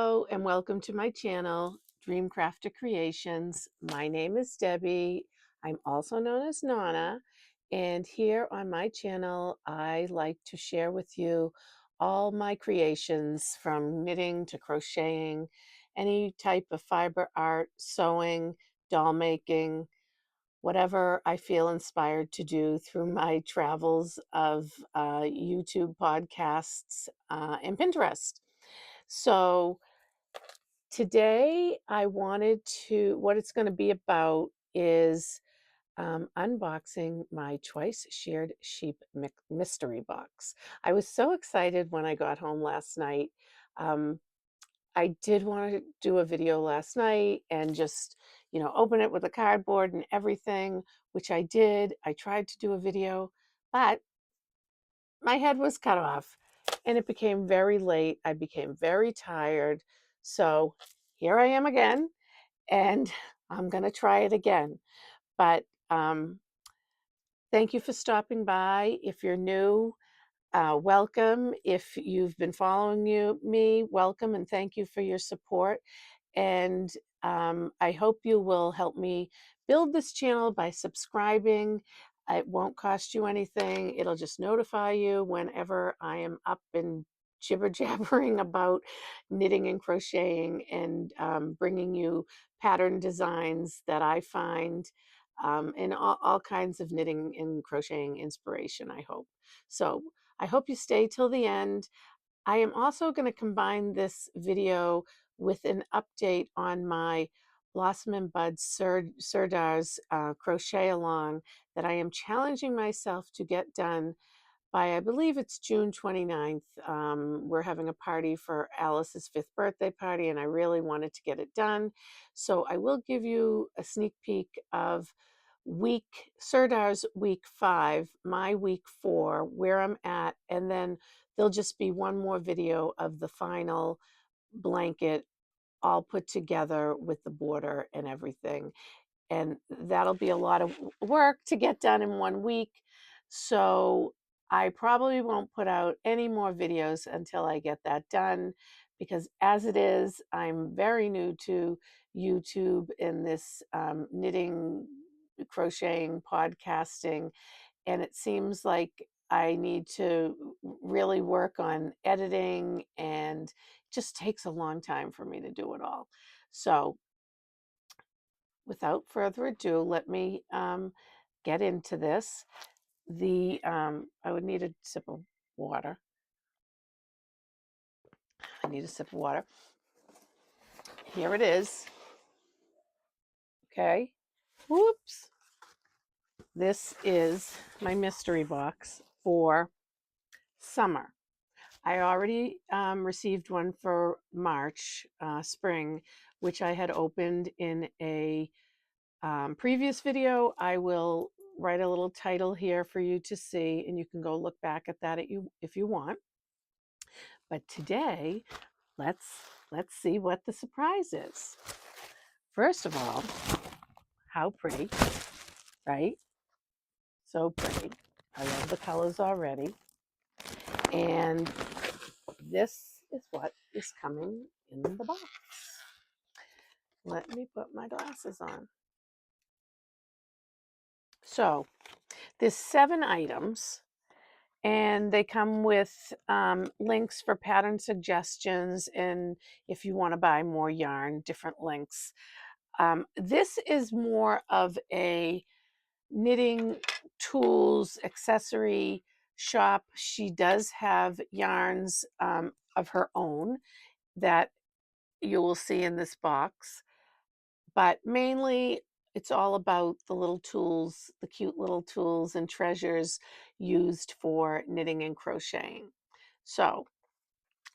Hello and welcome to my channel, Dreamcrafter Creations. My name is Debbie. I'm also known as Nana, and here on my channel I like to share with you all my creations, from knitting to crocheting, any type of fiber art, sewing, doll making, whatever I feel inspired to do through my travels of YouTube, podcasts, and Pinterest. So today what it's going to be about is unboxing my Twice Sheared Sheep mystery box. I was so excited when I got home last night. Um, I did want to do a video last night and just, open it with a cardboard and everything, which I did. I tried to do a video, but my head was cut off and it became very late. I became very tired. So here I am again, and I'm going to try it again. But thank you for stopping by. If you're new, welcome. If you've been following me, welcome, and thank you for your support. And I hope you will help me build this channel by subscribing. It won't cost you anything. It'll just notify you whenever I am up and jibber jabbering about knitting and crocheting, and bringing you pattern designs that I find, and all kinds of knitting and crocheting inspiration, I hope. So I hope you stay till the end. I am also going to combine this video with an update on my Blossom and Bud Sirdar's crochet along that I am challenging myself to get done by, I believe it's June 29th. We're having a party for Alice's 5th birthday party, and I really wanted to get it done. So I will give you a sneak peek of Sirdar's week 5, my week 4, where I'm at, and then there'll just be one more video of the final blanket all put together with the border and everything. And that'll be a lot of work to get done in 1 week. So I probably won't put out any more videos until I get that done, because as it is, I'm very new to YouTube and this knitting, crocheting, podcasting, and it seems like I need to really work on editing, and it just takes a long time for me to do it all. So without further ado, let me get into this. I would need a sip of water. I need a sip of water. Here it is. Okay. Whoops. This is my mystery box for summer. I already received one for March, spring, which I had opened in a previous video. I will write a little title here for you to see, and you can go look back at that if you want. But today, let's see what the surprise is. First of all, how pretty, right? So pretty. I love the colors already. And this is what is coming in the box. Let me put my glasses on. So there's 7 items, and they come with links for pattern suggestions, and if you want to buy more yarn, different links. This is more of a knitting tools accessory shop. She does have yarns of her own that you will see in this box, but mainly it's all about the little tools, the cute little tools and treasures used for knitting and crocheting. So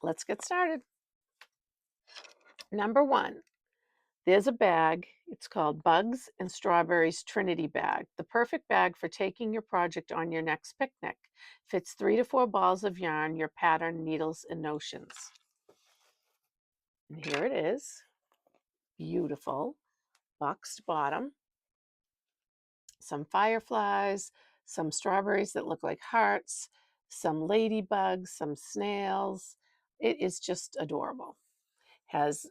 let's get started. Number 1, there's a bag. It's called Bugs and Strawberries Trinity Bag, the perfect bag for taking your project on your next picnic. Fits 3 to 4 balls of yarn, your pattern, needles, and notions. And here it is. Beautiful. Boxed bottom. Some fireflies, some strawberries that look like hearts, some ladybugs, some snails. It is just adorable. has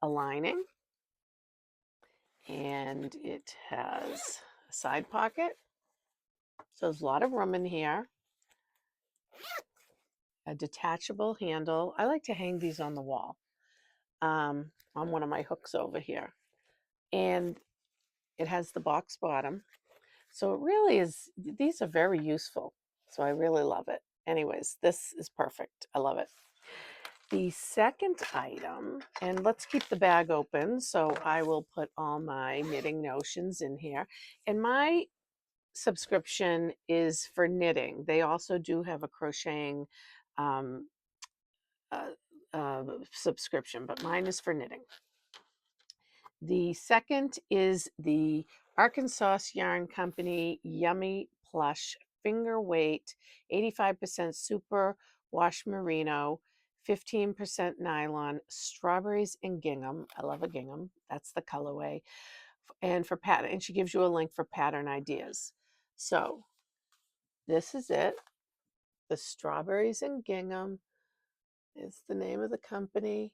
a lining, and it has a side pocket. So there's a lot of room in here. A detachable handle. I like to hang these on the wall, on one of my hooks over here. And it has the box bottom. So it really is, these are very useful. So I really love it. Anyways, this is perfect. I love it. The second item, and let's keep the bag open, so I will put all my knitting notions in here. And my subscription is for knitting. They also do have a crocheting um, uh, subscription, but mine is for knitting. The second is the Arkansas Yarn Company Yummy Plush Finger Weight 85% Super Wash Merino, 15% nylon, strawberries and gingham. I love a gingham. That's the colorway. And for pattern, and she gives you a link for pattern ideas. So this is it. The strawberries and gingham is the name of the company.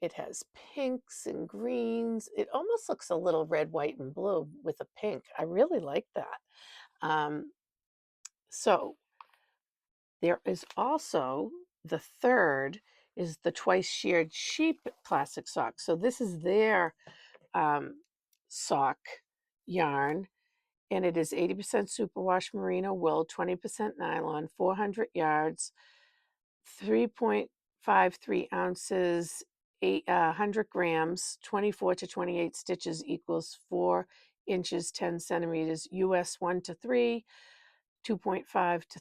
It has pinks and greens. It almost looks a little red, white, and blue with a pink. I really like that. So there is also the third is the twice sheared sheep plastic sock. So this is their sock yarn, and it is 80% superwash merino wool, 20% nylon, 400 yards, 3.53 ounces, 100 grams, 24 to 28 stitches equals 4 inches, 10 centimeters, US 1 to 3, 2.5 to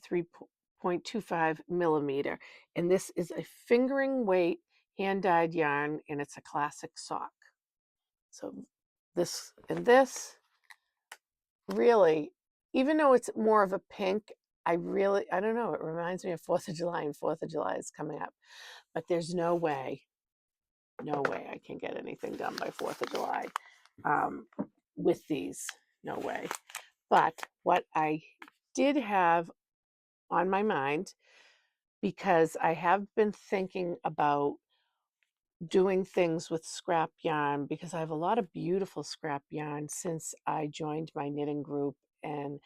3.25 millimeter. And this is a fingering weight hand-dyed yarn, and it's a classic sock. So this and this really, even though it's more of a pink, I don't know, it reminds me of 4th of July, and 4th of July is coming up. But there's no way I can get anything done by 4th of July with these. No way. But what I did have on my mind, because I have been thinking about doing things with scrap yarn, because I have a lot of beautiful scrap yarn since I joined my knitting group and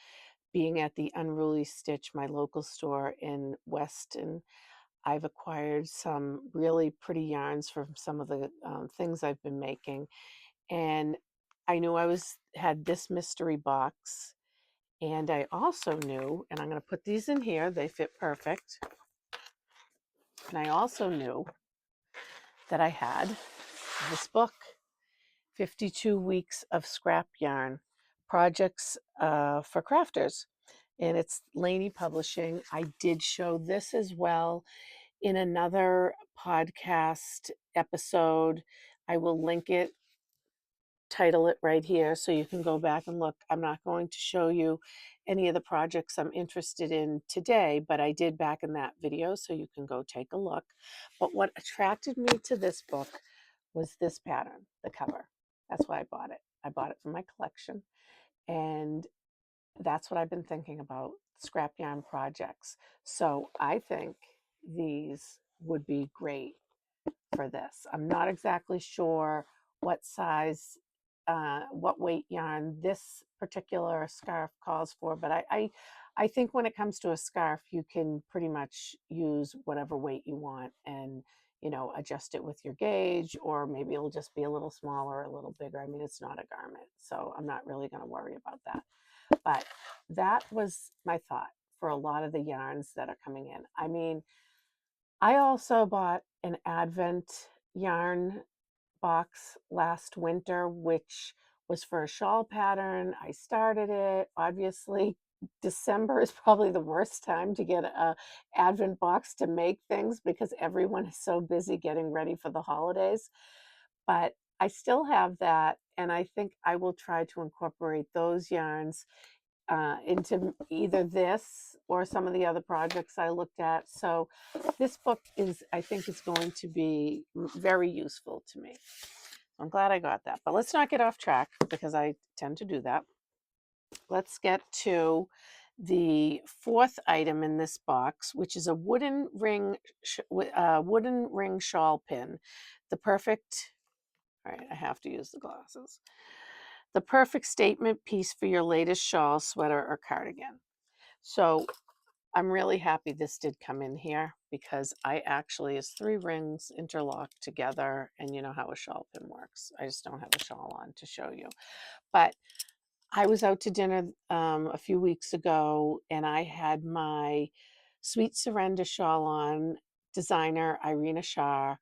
being at the Unruly Stitch, my local store in Weston. I've acquired some really pretty yarns from some of the things I've been making. And I knew had this mystery box. And I also knew, and I'm going to put these in here, they fit perfect. And I also knew that I had this book, 52 Weeks of Scrap Yarn Projects for Crafters. And it's Laney Publishing. I did show this as well in another podcast episode. I will link it, title it right here, so you can go back and look. I'm not going to show you any of the projects I'm interested in today, but I did back in that video, so you can go take a look. But what attracted me to this book was this pattern, the cover. That's why I bought it. I bought it for my collection, and that's what I've been thinking about, scrap yarn projects. So I think these would be great for this. I'm not exactly sure what size, what weight yarn this particular scarf calls for, but I think when it comes to a scarf, you can pretty much use whatever weight you want and, adjust it with your gauge, or maybe it'll just be a little smaller, or a little bigger. I mean, it's not a garment, so I'm not really going to worry about that. But that was my thought for a lot of the yarns that are coming in. I mean, I also bought an Advent yarn box last winter, which was for a shawl pattern. I started it. Obviously, December is probably the worst time to get a Advent box to make things because everyone is so busy getting ready for the holidays. But I still have that, and I think I will try to incorporate those yarns into either this or some of the other projects I looked at. So this book I think is going to be very useful to me. I'm glad I got that. But let's not get off track because I tend to do that. Let's get to the fourth item in this box, which is a wooden ring shawl pin. The perfect, all right, I have to use the glasses. The perfect statement piece for your latest shawl, sweater, or cardigan. So I'm really happy this did come in here because I actually, it's 3 rings interlocked together, and you know how a shawl pin works. I just don't have a shawl on to show you. But I was out to dinner a few weeks ago, and I had my Sweet Surrender shawl on, designer Irina Shah,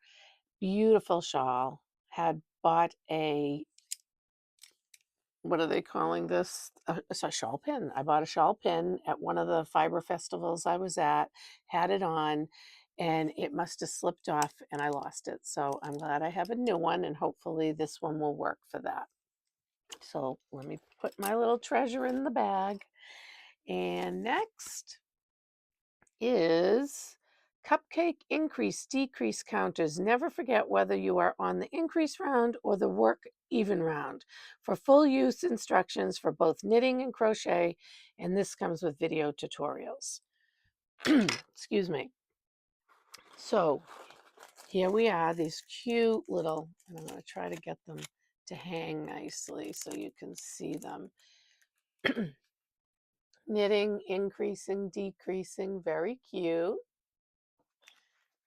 beautiful shawl. Had bought a, what are they calling this? It's a shawl pin. I bought a shawl pin at one of the fiber festivals I was at, had it on, and it must have slipped off and I lost it. So I'm glad I have a new one, and hopefully this one will work for that. So let me put my little treasure in the bag. And next is cupcake increase decrease counters. Never forget whether you are on the increase round or the work even round. For full use instructions for both knitting and crochet, and this comes with video tutorials. Excuse me. So here we are, these cute little, and I'm going to try to get them to hang nicely so you can see them. Knitting, increasing, decreasing, very cute.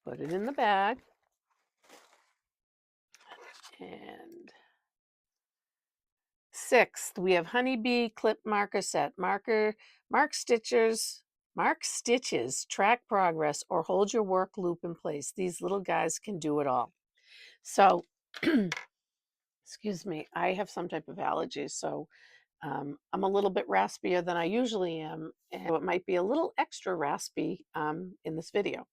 Put it in the bag. And sixth, we have honeybee clip marker set. Mark stitches, track progress, or hold your work loop in place. These little guys can do it all. So, excuse me, I have some type of allergy, so I'm a little bit raspier than I usually am, and so it might be a little extra raspy in this video.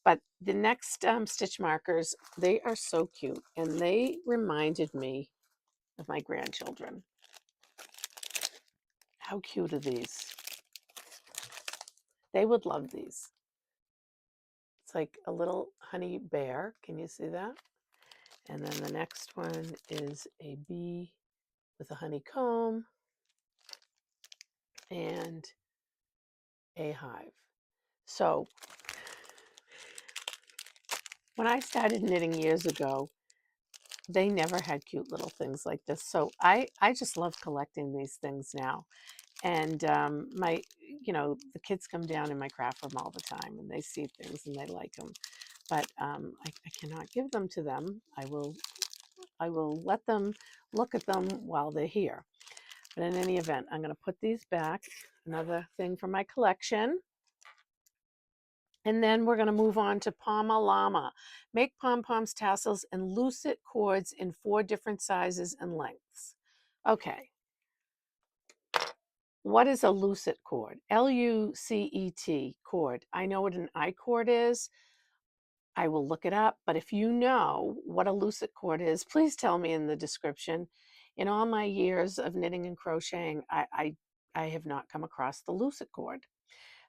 But the next stitch markers, they are so cute, and they reminded me of my grandchildren. How cute are these? They would love these. It's like a little honey bear. Can you see that? And then the next one is a bee with a honeycomb and a hive. So when I started knitting years ago, they never had cute little things like this. So I just love collecting these things now. And the kids come down in my craft room all the time, and they see things and they like them. But I cannot give them to them. I will let them look at them while they're here. But in any event, I'm going to put these back. Another thing from my collection. And then we're going to move on to Pama Llama. Make pom-poms, tassels, and lucet cords in 4 different sizes and lengths. Okay. What is a lucet cord? Lucet cord. I know what an I-cord is. I will look it up, but if you know what a lucet cord is, please tell me in the description. In all my years of knitting and crocheting, I have not come across the lucet cord.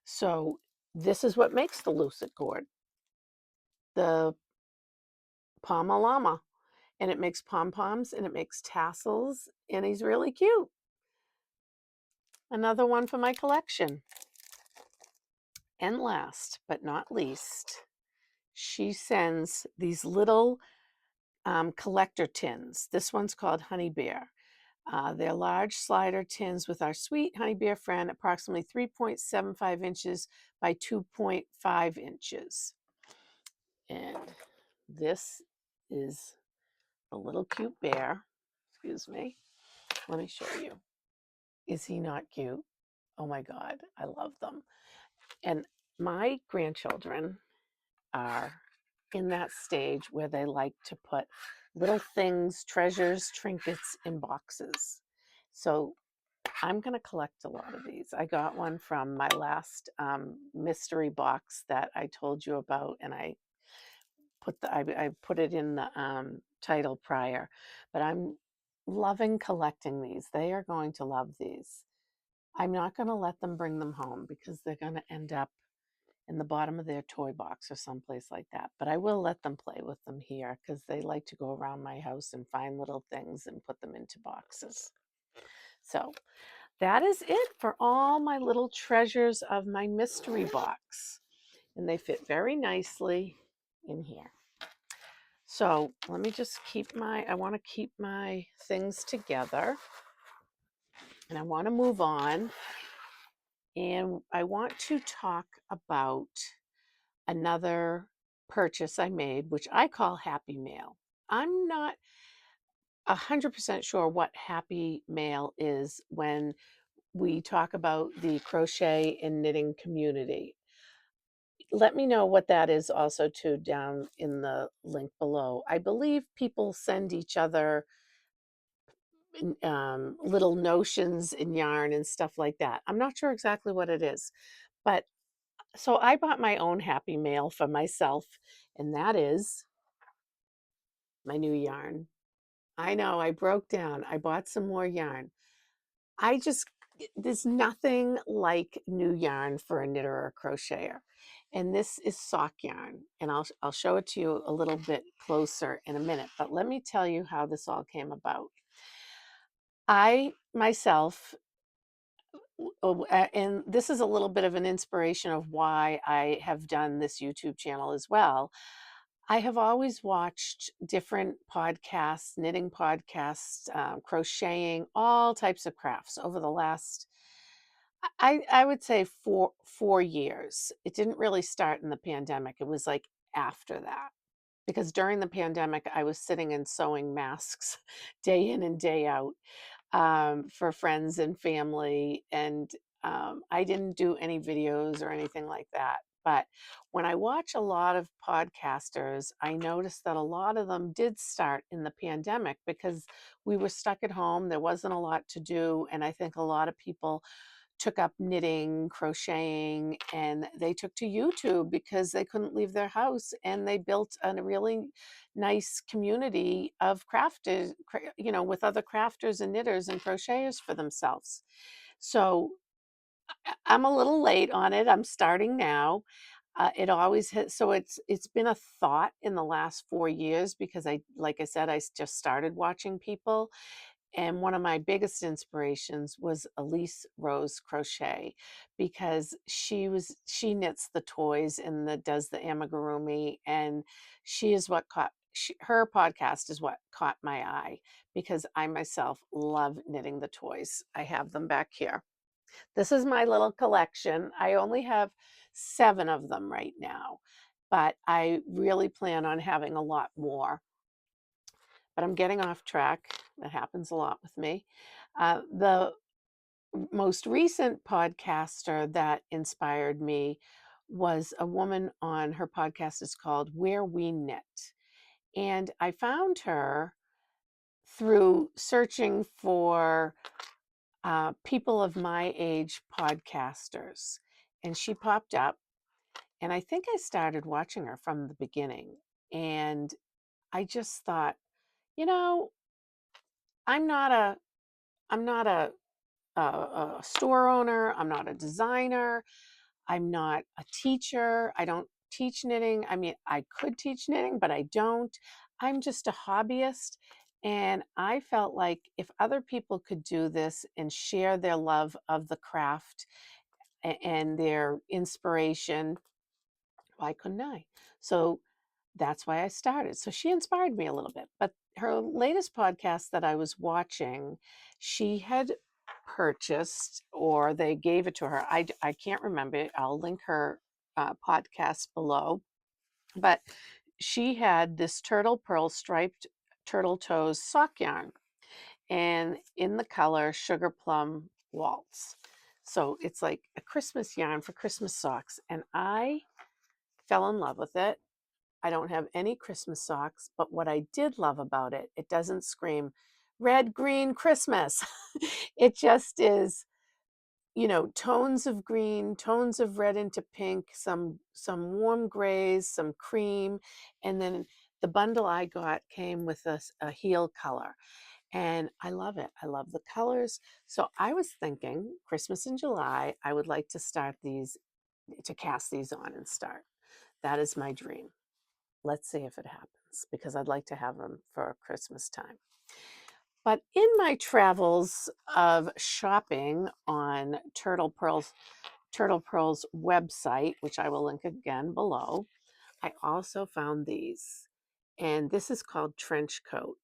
So this is what makes the lucet cord, the Pama Llama. And it makes pom-poms and it makes tassels, and he's really cute. Another one for my collection. And last but not least, she sends these little collector tins. This one's called Honey Bear. They're large slider tins with our sweet honey bear friend, approximately 3.75 inches by 2.5 inches. And this is a little cute bear. Excuse me. Let me show you. Is he not cute? Oh my God, I love them. And my grandchildren are in that stage where they like to put little things, treasures, trinkets in boxes. So I'm going to collect a lot of these. I got one from my last mystery box that I told you about, and I put it in the title prior. But I'm loving collecting these. They are going to love these. I'm not going to let them bring them home because they're going to end up in the bottom of their toy box or someplace like that. But I will let them play with them here because they like to go around my house and find little things and put them into boxes. So that is it for all my little treasures of my mystery box. And they fit very nicely in here. So let me just I want to keep my things together. And I want to move on. And I want to talk about another purchase I made, which I call Happy Mail. I'm not 100% sure what Happy Mail is when we talk about the crochet and knitting community. Let me know what that is also too down in the link below. I believe people send each other little notions in yarn and stuff like that. I'm not sure exactly what it is, but so I bought my own Happy Mail for myself, and that is my new yarn. I know I broke down. I bought some more yarn. I just there's nothing like new yarn for a knitter or a crocheter. And this is sock yarn, and I'll show it to you a little bit closer in a minute, but let me tell you how this all came about. I myself and this is a little bit of an inspiration of why I have done this YouTube channel as well. I have always watched different podcasts, knitting podcasts, crocheting, all types of crafts over the last, I would say four years. It didn't really start in the pandemic. It was like after that. Because during the pandemic, I was sitting and sewing masks day in and day out for friends and family. And I didn't do any videos or anything like that. But when I watch a lot of podcasters, I noticed that a lot of them did start in the pandemic because we were stuck at home. There wasn't a lot to do. And I think a lot of people took up knitting, crocheting, and they took to YouTube because they couldn't leave their house, and they built a really nice community of crafters, with other crafters and knitters and crocheters for themselves. So I'm a little late on it. I'm starting now. It always hit, so it's been a thought in the last 4 years because like I said, just started watching people, and one of my biggest inspirations was Elise Rose Crochet because she knits the toys and does the amigurumi, and she is what her podcast is what caught my eye because I myself love knitting the toys. I have them back here. This is my little collection. I only have 7 of them right now, but I really plan on having a lot more. But I'm getting off track. That happens a lot with me. The most recent podcaster that inspired me was a woman on her podcast is called Where We Knit. And I found her through searching for people of my age podcasters. And she popped up, and I think I started watching her from the beginning. And I just thought, you know, I'm not a I'm not a store owner. I'm not a designer. I'm not a teacher. I don't teach knitting. I mean, I could teach knitting, but I don't. I'm just a hobbyist. And I felt like if other people could do this and share their love of the craft and their inspiration, why couldn't I? So that's why I started. So she inspired me a little bit. But her latest podcast that I was watching, she had purchased or they gave it to her. I can't remember. I'll link her podcast below. But she had this turtle pearl striped turtle toes sock yarn and in the color sugar plum waltz. So it's like a Christmas yarn for Christmas socks. And I fell in love with it. I don't have any Christmas socks, but what I did love about it, it doesn't scream red, green, Christmas. It just is, tones of green, tones of red into pink, some warm grays, some cream, and then the bundle I got came with a heel color. And I love it. I love the colors. So I was thinking Christmas in July, I would like to cast these on and start. That is my dream. Let's see if it happens because I'd like to have them for Christmas time. But in my travels of shopping on Turtle Pearl's website, which I will link again below, I also found these. And this is called Trench Coat.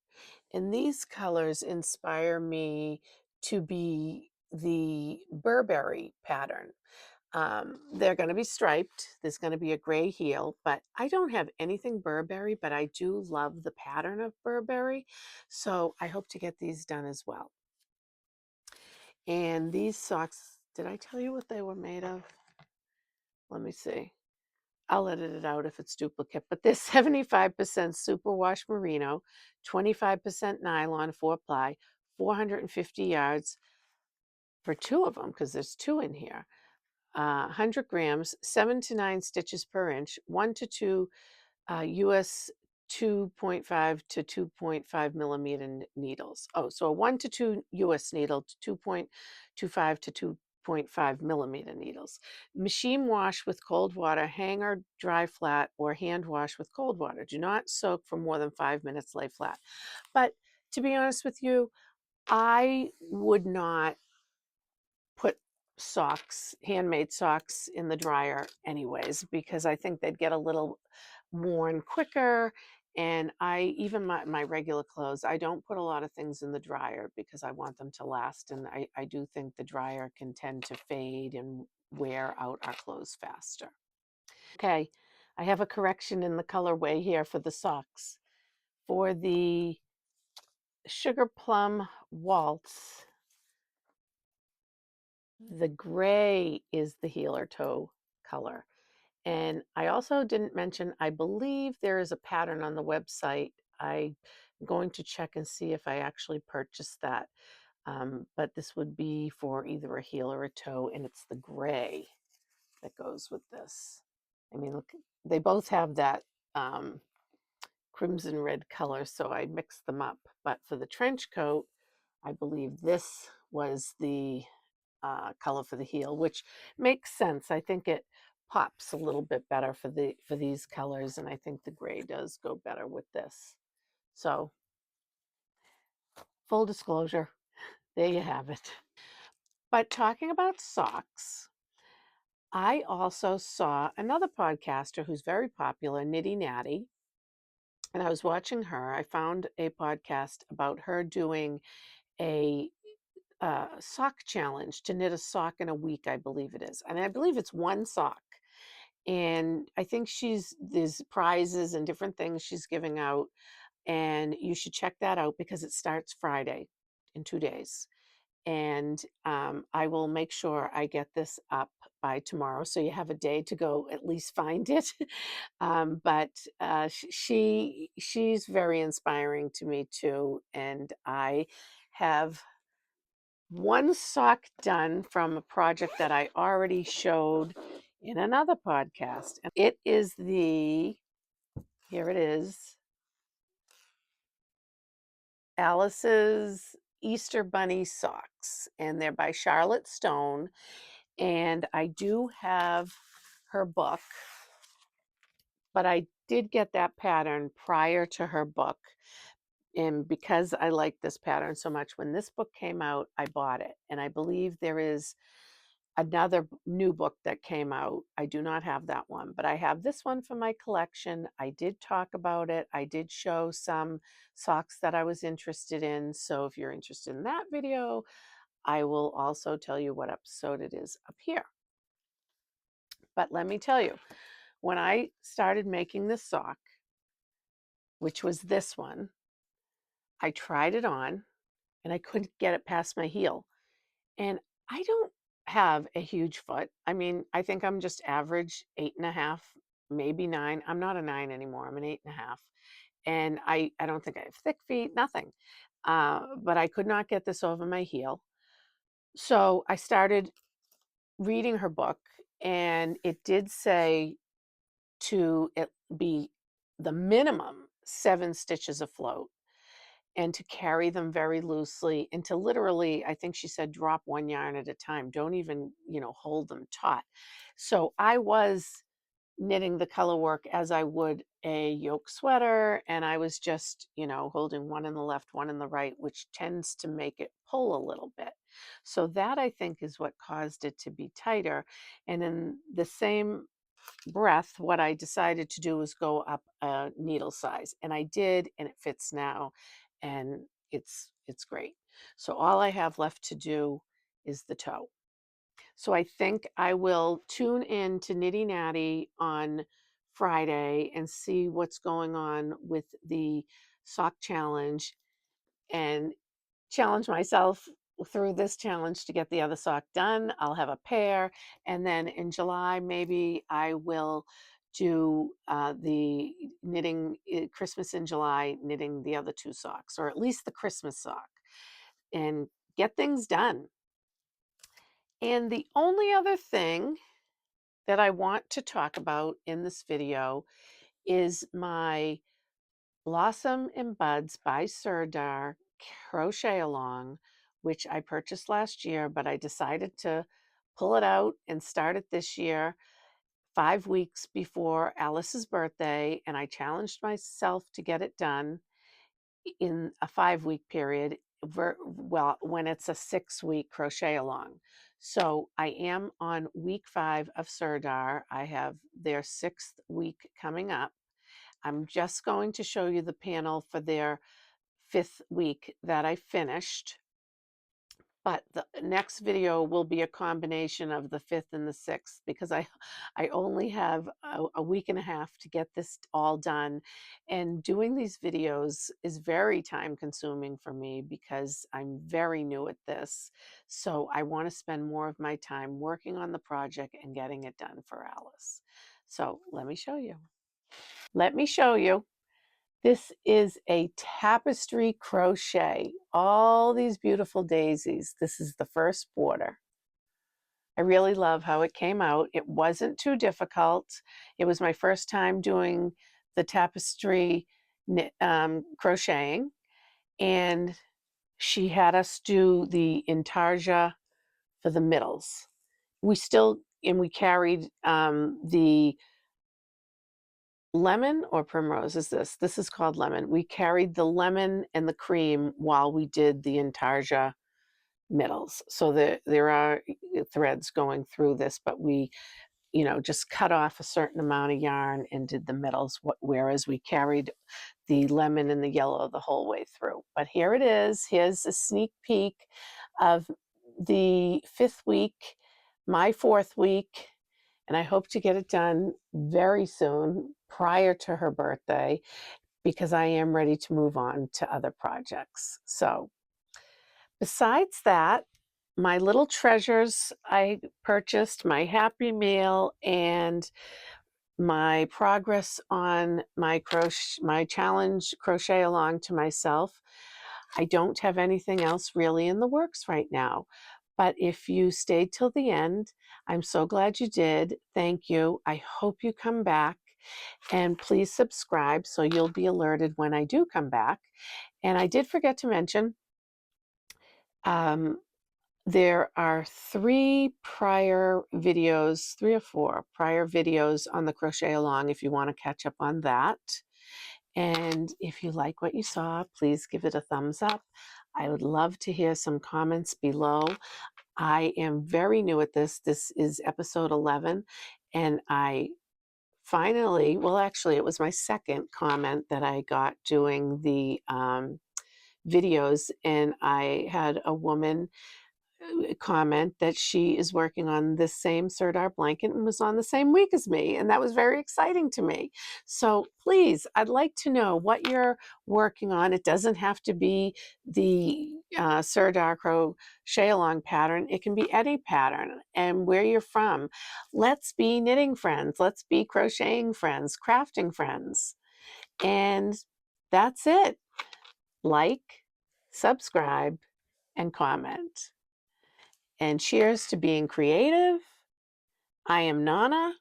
And these colors inspire me to be the Burberry pattern. They're going to be striped. There's going to be a gray heel, but I don't have anything Burberry, but I do love the pattern of Burberry. So I hope to get these done as well. And these socks, did I tell you what they were made of? Let me see. I'll edit it out if it's duplicate, but they're 75% superwash merino, 25% nylon 4-ply, 450 yards for two of them because there's two in here. 100 grams, 7 to 9 stitches per inch, 1 to 2 US 2.5 to 2.5 millimeter needles. Oh, so a 1 to 2 US needle to 2.25 to 2.5 millimeter needles. Machine wash with cold water, hang or dry flat, or hand wash with cold water. Do not soak for more than 5 minutes, lay flat. But to be honest with you, I would not put socks, handmade socks, in the dryer anyways, because I think they'd get a little worn quicker. And even my regular clothes, I don't put a lot of things in the dryer because I want them to last. And I do think the dryer can tend to fade and wear out our clothes faster. Okay, I have a correction in the colorway here for the socks. For the Sugar Plum Waltz, the gray is the heel or toe color. And I also didn't mention, I believe there is a pattern on the website. I'm going to check and see if I actually purchased that. But this would be for either a heel or a toe, and it's the gray that goes with this. I mean, look, they both have that crimson red color, so I mixed them up. But for the trench coat, I believe this was the color for the heel, which makes sense. I think it pops a little bit better for these colors, and I think the gray does go better with this. So, full disclosure, there you have it. But talking about socks, I also saw another podcaster who's very popular, Nitty Natty, and I was watching her. I found a podcast about her doing a sock challenge to knit a sock in a week, I believe it is. And I believe it's one sock. And I think there's prizes and different things she's giving out. And you should check that out because it starts Friday in 2 days. And I will make sure I get this up by tomorrow. So you have a day to go at least find it. But she's very inspiring to me too. And I have one sock done from a project that I already showed in another podcast. And it is here it is, Alice's Easter Bunny socks. And they're by Charlotte Stone. And I do have her book, but I did get that pattern prior to her book. And because I like this pattern so much, when this book came out, I bought it. And I believe there is another new book that came out. I do not have that one, but I have this one for my collection. I did talk about it. I did show some socks that I was interested in. So if you're interested in that video, I will also tell you what episode it is up here. But let me tell you, when I started making this sock, which was this one, I tried it on and I couldn't get it past my heel. And I don't have a huge foot. I mean, I think I'm just average 8.5, maybe 9. I'm not a 9 anymore. I'm an 8.5. And I don't think I have thick feet, nothing. But I could not get this over my heel. So I started reading her book, and it did say to it be the minimum 7 stitches afloat, and to carry them very loosely, and to literally, I think she said, drop one yarn at a time. Don't even, hold them taut. So I was knitting the color work as I would a yoke sweater, and I was just, holding one in the left, one in the right, which tends to make it pull a little bit. So that, I think, is what caused it to be tighter. And in the same breath, what I decided to do was go up a needle size, and I did, and it fits now, and it's great. So all I have left to do is the toe. So I think I will tune in to Nitty Natty on Friday and see what's going on with the sock challenge, and challenge myself through this challenge to get the other sock done. I'll have a pair, and then in July maybe I will do the knitting Christmas in July, knitting the other two socks, or at least the Christmas sock, and get things done. And the only other thing that I want to talk about in this video is my Blossom and Buds by Serdar crochet along, which I purchased last year, but I decided to pull it out and start it this year, 5 weeks before Alice's birthday, and I challenged myself to get it done in a 5-week period, well, when it's a 6-week crochet along. So I am on week 5 of Serdar. I have their 6th week coming up. I'm just going to show you the panel for their 5th week that I finished. But the next video will be a combination of the 5th and the 6th, because I only have a week and a half to get this all done. And doing these videos is very time consuming for me because I'm very new at this. So I want to spend more of my time working on the project and getting it done for Alice. So let me show you. Let me show you. This is a tapestry crochet. All these beautiful daisies. This is the first border. I really love how it came out. It wasn't too difficult. It was my first time doing the tapestry crocheting, and she had us do the intarsia for the middles. We carried the lemon or primrose is this? This is called lemon. We carried the lemon and the cream while we did the intarsia middles. So there are threads going through this, but we, just cut off a certain amount of yarn and did the middles, whereas we carried the lemon and the yellow the whole way through. But here it is. Here's a sneak peek of the 5th week, my 4th week, and I hope to get it done very soon, prior to her birthday, because I am ready to move on to other projects. So besides that, my little treasures I purchased, my Happy Meal, and my progress on my challenge crochet along to myself. I don't have anything else really in the works right now. But if you stayed till the end, I'm so glad you did. Thank you. I hope you come back, and please subscribe so you'll be alerted when I do come back. And I did forget to mention, there are 3 or 4 prior videos on the crochet along if you want to catch up on that. And if you like what you saw, please give it a thumbs up. I would love to hear some comments below. I am very new at this. This is episode 11, and I finally, well, actually, it was my second comment that I got doing the videos, and I had a woman comment that she is working on this same Serdar blanket and was on the same week as me, and that was very exciting to me. So please, I'd like to know what you're working on. It doesn't have to be the Serdar crochet along pattern. It can be any pattern, and where you're from. Let's be knitting friends. Let's be crocheting friends, crafting friends. And that's it. Like, subscribe, and comment. And cheers to being creative. I am Nana.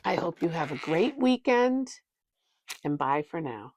I hope you have a great weekend, and bye for now.